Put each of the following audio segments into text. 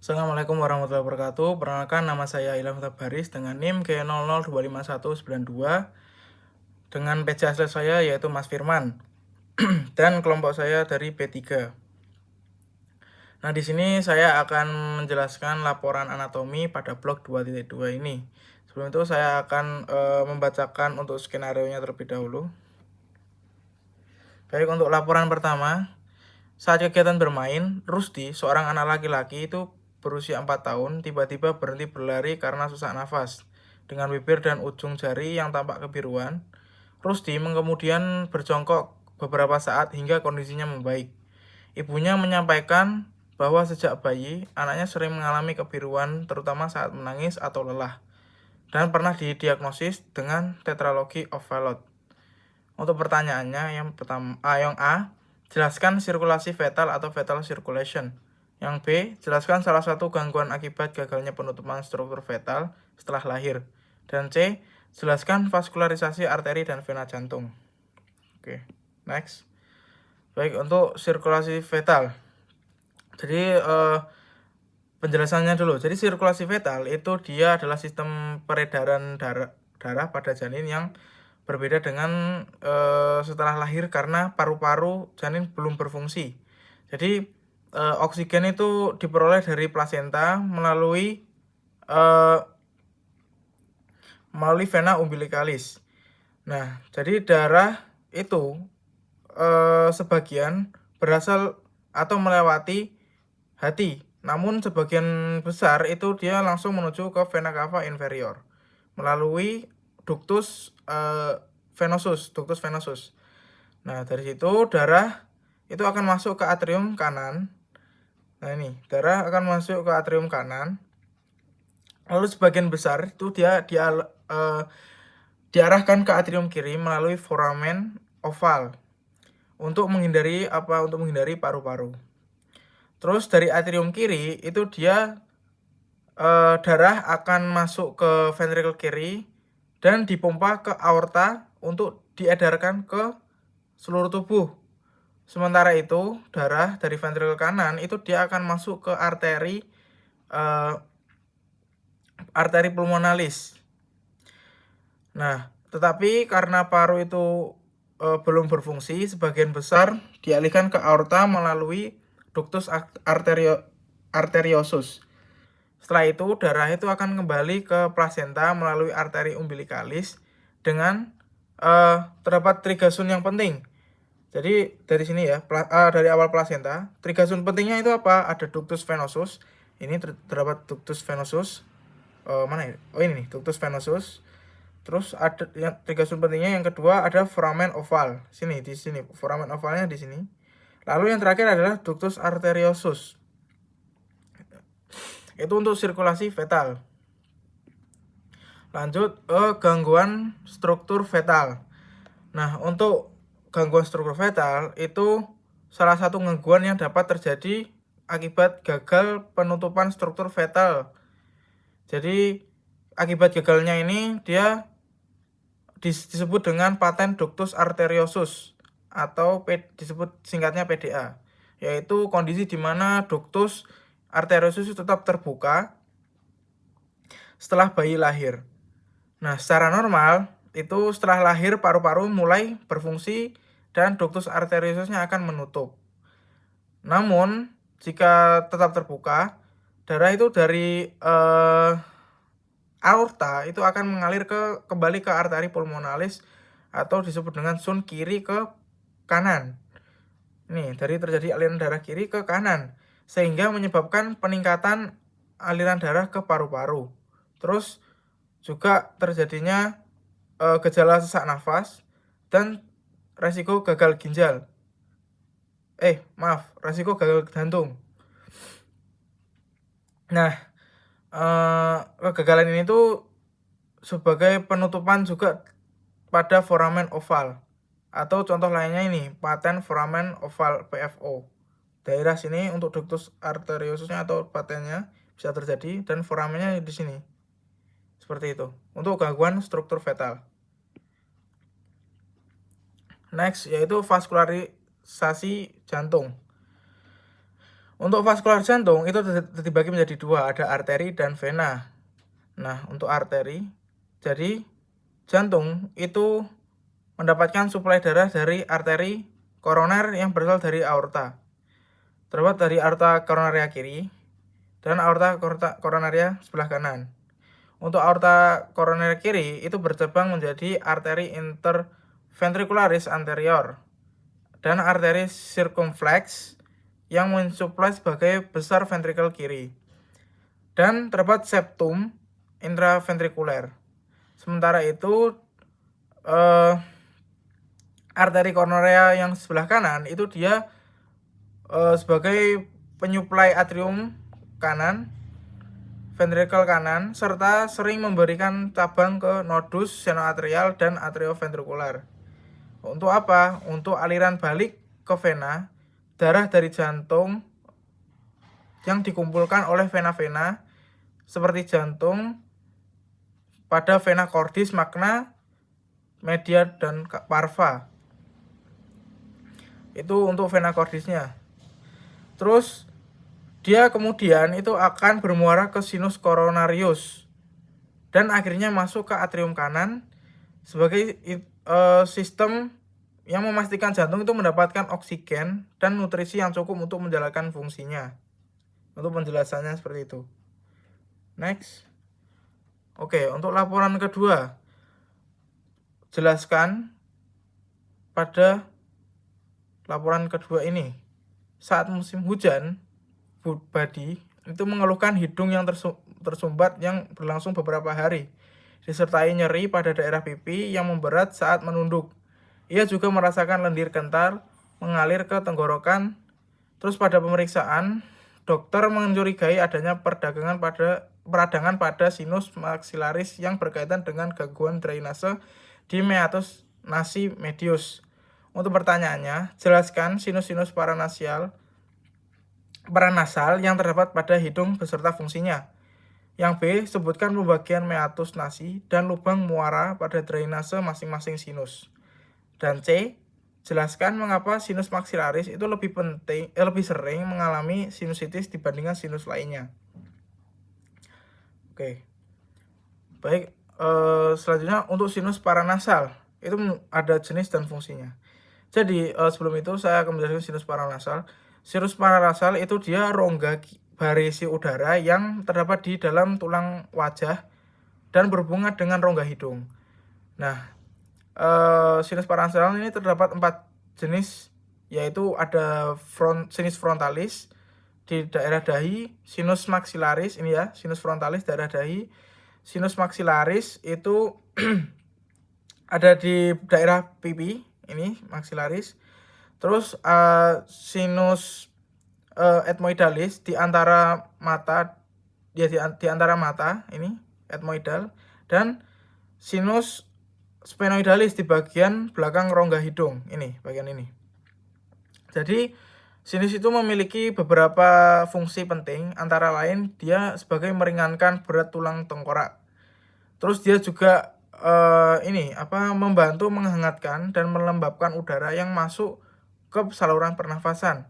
Assalamualaikum warahmatullahi wabarakatuh. Perkenalkan nama saya Ilham Tabaris dengan NIM K00255192 dengan page asli saya yaitu Mas Firman dan kelompok saya dari B3. Nah, di sini saya akan menjelaskan laporan anatomi pada blok 2.2 ini. Sebelum itu saya akan membacakan untuk skenario-nya terlebih dahulu. Baik, untuk laporan pertama, saat kegiatan bermain, Rusdi, seorang anak laki-laki itu berusia 4 tahun, tiba-tiba berhenti berlari karena susah nafas. Dengan bibir dan ujung jari yang tampak kebiruan, Rusdi kemudian berjongkok beberapa saat hingga kondisinya membaik. Ibunya menyampaikan bahwa sejak bayi, anaknya sering mengalami kebiruan terutama saat menangis atau lelah, dan pernah didiagnosis dengan tetralogy of Fallot. Untuk pertanyaannya, yang pertama, yang A, jelaskan sirkulasi fetal atau fetal circulation. Yang B, jelaskan salah satu gangguan akibat gagalnya penutupan struktur fetal setelah lahir. Dan C, jelaskan vaskularisasi arteri dan vena jantung. Oke, next. Baik, untuk sirkulasi fetal. Jadi penjelasannya dulu. Jadi sirkulasi fetal itu dia adalah sistem peredaran darah pada janin yang berbeda dengan setelah lahir karena paru-paru janin belum berfungsi. Jadi oksigen itu diperoleh dari plasenta melalui vena umbilicalis. Nah, jadi darah itu sebagian berasal atau melewati hati, namun sebagian besar itu dia langsung menuju ke vena cava inferior melalui ductus venosus. Nah, dari situ darah itu akan masuk ke atrium kanan. Nah, ini darah akan masuk ke atrium kanan. Lalu sebagian besar itu diarahkan ke atrium kiri melalui foramen oval untuk menghindari paru-paru. Terus dari atrium kiri itu dia darah akan masuk ke ventricle kiri dan dipompa ke aorta untuk diedarkan ke seluruh tubuh. Sementara itu, darah dari ventricle kanan itu dia akan masuk ke arteri pulmonalis. Nah, tetapi karena paru itu belum berfungsi, sebagian besar dialihkan ke aorta melalui ductus arteriosus. Setelah itu, darah itu akan kembali ke plasenta melalui arteri umbilicalis dengan terdapat trigasun yang penting. Jadi dari sini ya, dari awal plasenta, trigasun pentingnya itu apa? Ada ductus venosus. Ini terdapat ductus venosus. Mana ya? Oh, ini nih, ductus venosus. Terus ada yang trigasun pentingnya yang kedua ada foramen oval. Di sini. Foramen ovalnya di sini. Lalu yang terakhir adalah ductus arteriosus. Itu untuk sirkulasi fetal. Lanjut ke gangguan struktur fetal. Nah, untuk gangguan struktur fetal itu salah satu gangguan yang dapat terjadi akibat gagal penutupan struktur fetal. Jadi akibat gagalnya ini dia disebut dengan paten ductus arteriosus atau disebut singkatnya PDA, yaitu kondisi di mana ductus arteriosus tetap terbuka setelah bayi lahir. Nah, secara normal itu setelah lahir paru-paru mulai berfungsi dan ductus arteriosusnya akan menutup. Namun jika tetap terbuka, darah itu dari aorta itu akan mengalir kembali ke arteri pulmonalis atau disebut dengan sun kiri ke kanan. Ini dari terjadi aliran darah kiri ke kanan sehingga menyebabkan peningkatan aliran darah ke paru-paru. Terus juga terjadinya gejala sesak nafas dan resiko gagal ginjal. Resiko gagal jantung. Nah, kegagalan ini tuh sebagai penutupan juga pada foramen oval. Atau contoh lainnya ini, paten foramen oval PFO. Daerah sini untuk ductus arteriosusnya atau patennya bisa terjadi dan foramennya di sini. Seperti itu. Untuk gangguan struktur fetal. Next yaitu vaskularisasi jantung. Untuk vaskular jantung itu dibagi menjadi dua, ada arteri dan vena. Nah, untuk arteri, jadi jantung itu mendapatkan suplai darah dari arteri koroner yang berasal dari aorta. Terdapat dari aorta koronaria kiri dan aorta koronaria sebelah kanan. Untuk aorta koroner kiri itu bercabang menjadi arteri interventricularis anterior dan arteri circumflex yang mensuplai sebagai besar ventrikel kiri. Dan terdapat septum intraventrikuler. Sementara itu arteri koronaria yang sebelah kanan itu dia sebagai penyuplai atrium kanan, ventrikel kanan, serta sering memberikan cabang ke nodus senoatrial dan atrioventrikular. Untuk apa? Untuk aliran balik ke vena, darah dari jantung yang dikumpulkan oleh vena-vena seperti jantung pada vena cordis, magna, media, dan parva. Itu untuk vena cordisnya. Terus dia kemudian itu akan bermuara ke sinus coronarius dan akhirnya masuk ke atrium kanan sebagai sistem yang memastikan jantung itu mendapatkan oksigen dan nutrisi yang cukup untuk menjalankan fungsinya. Untuk penjelasannya seperti itu. Next. Oke, untuk laporan kedua, jelaskan pada laporan kedua ini. Saat musim hujan, Buddy itu mengeluhkan hidung yang tersumbat yang berlangsung beberapa hari, disertai nyeri pada daerah pipi yang memberat saat menunduk. Ia juga merasakan lendir kental mengalir ke tenggorokan. Terus pada pemeriksaan, dokter mencurigai adanya peradangan pada sinus maxillaris yang berkaitan dengan gangguan drainase di meatus nasi medius. Untuk pertanyaannya, jelaskan sinus-sinus paranasal yang terdapat pada hidung beserta fungsinya. Yang B, sebutkan pembagian meatus nasi dan lubang muara pada drainase masing-masing sinus. Dan C, jelaskan mengapa sinus maxillaris itu lebih sering mengalami sinusitis dibandingkan sinus lainnya. Oke. Baik, selanjutnya untuk sinus paranasal itu ada jenis dan fungsinya. Jadi sebelum itu saya akan menjelaskan sinus paranasal. Sinus paranasal itu dia rongga barisi udara yang terdapat di dalam tulang wajah dan berhubungan dengan rongga hidung. Nah, sinus paranasal ini terdapat 4 jenis, yaitu ada sinus frontalis di daerah dahi, sinus maxillaris ini ya, sinus frontalis daerah dahi, sinus maxillaris itu ada di daerah pipi ini maxillaris. Terus sinus ethmoidalis di antara mata di antara mata ini ethmoidal, dan sinus sphenoidalis di bagian belakang rongga hidung ini, bagian ini. Jadi sinus itu memiliki beberapa fungsi penting, antara lain dia sebagai meringankan berat tulang tengkorak. Terus dia juga membantu menghangatkan dan melembabkan udara yang masuk ke saluran pernafasan,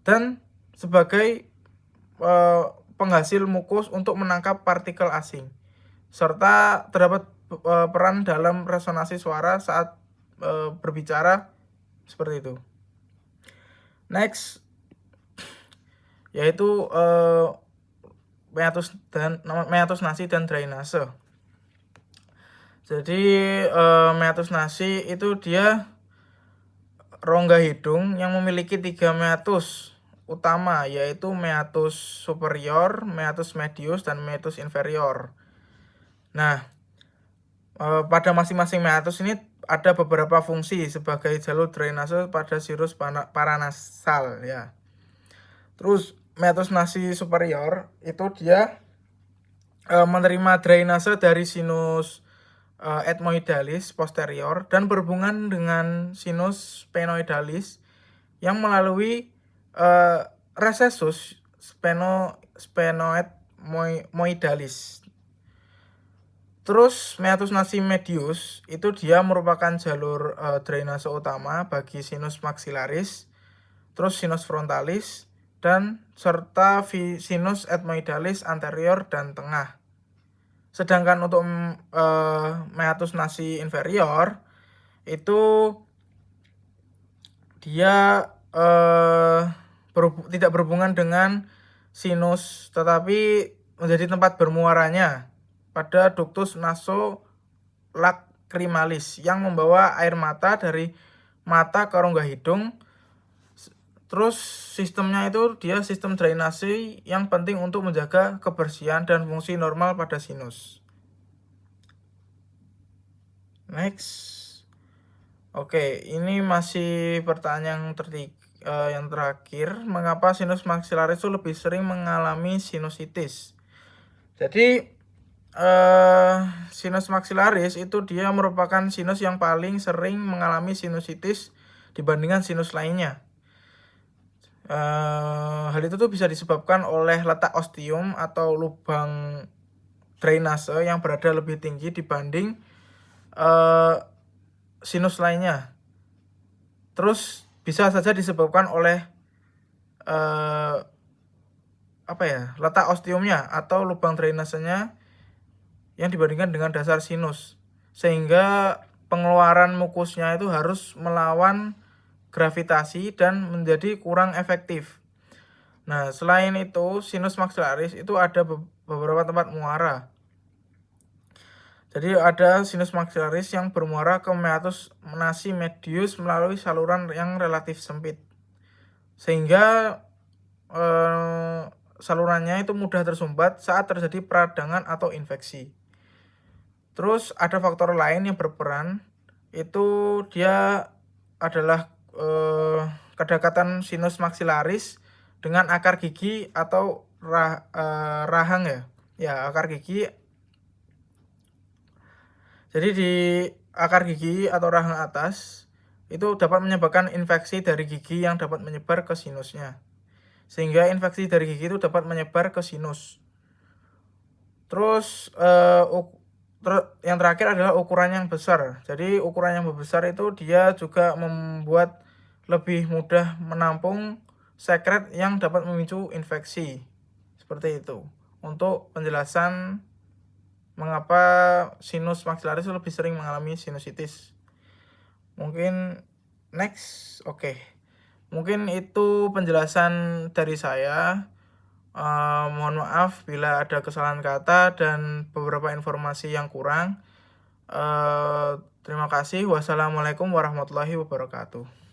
dan sebagai penghasil mukus untuk menangkap partikel asing, serta terdapat peran dalam resonansi suara saat berbicara seperti itu. Next, yaitu meatus nasi dan drainase. Jadi meatus nasi itu dia rongga hidung yang memiliki 3 meatus utama, yaitu meatus superior, meatus medius, dan meatus inferior. Nah, pada masing-masing meatus ini ada beberapa fungsi sebagai jalur drainase pada sinus paranasal ya. Terus meatus nasi superior itu dia menerima drainase dari sinus ethmoidalis posterior dan berhubungan dengan sinus sphenoidalis yang melalui recessus sphenoethmoidalis. Terus meatus nasi medius itu dia merupakan jalur drainase utama bagi sinus maxillaris, terus sinus frontalis, dan serta sinus ethmoidalis anterior dan tengah. Sedangkan untuk meatus nasi inferior itu dia tidak berhubungan dengan sinus, tetapi menjadi tempat bermuaranya pada ductus nasolacrimalis yang membawa air mata dari mata ke rongga hidung. Terus sistemnya itu dia sistem drainase yang penting untuk menjaga kebersihan dan fungsi normal pada sinus. Next. Oke, ini masih pertanyaan yang terakhir. Mengapa sinus maxillaris itu lebih sering mengalami sinusitis? Jadi sinus maxillaris itu dia merupakan sinus yang paling sering mengalami sinusitis dibandingkan sinus lainnya. Hal itu tuh bisa disebabkan oleh letak ostium atau lubang drainase yang berada lebih tinggi dibanding sinus lainnya. Terus bisa saja disebabkan oleh letak ostiumnya atau lubang drainasenya yang dibandingkan dengan dasar sinus, sehingga pengeluaran mukusnya itu harus melawan gravitasi dan menjadi kurang efektif. Nah, selain itu sinus maxillaris itu ada beberapa tempat muara. Jadi ada sinus maxillaris yang bermuara ke meatus nasi medius melalui saluran yang relatif sempit, sehingga salurannya itu mudah tersumbat saat terjadi peradangan atau infeksi. Terus ada faktor lain yang berperan, itu dia adalah kedekatan sinus maxillaris dengan akar gigi atau rahang akar gigi. Jadi di akar gigi atau rahang atas itu dapat menyebabkan infeksi dari gigi yang dapat menyebar ke sinusnya, sehingga infeksi dari gigi itu dapat menyebar ke sinus. Terus yang terakhir adalah ukuran yang besar. Jadi ukuran yang besar itu dia juga membuat lebih mudah menampung sekret yang dapat memicu infeksi. Seperti itu. Untuk penjelasan mengapa sinus maxillaris lebih sering mengalami sinusitis. Mungkin next. Oke. Mungkin itu penjelasan dari saya. Mohon maaf bila ada kesalahan kata dan beberapa informasi yang kurang. Terima kasih. Wassalamualaikum warahmatullahi wabarakatuh.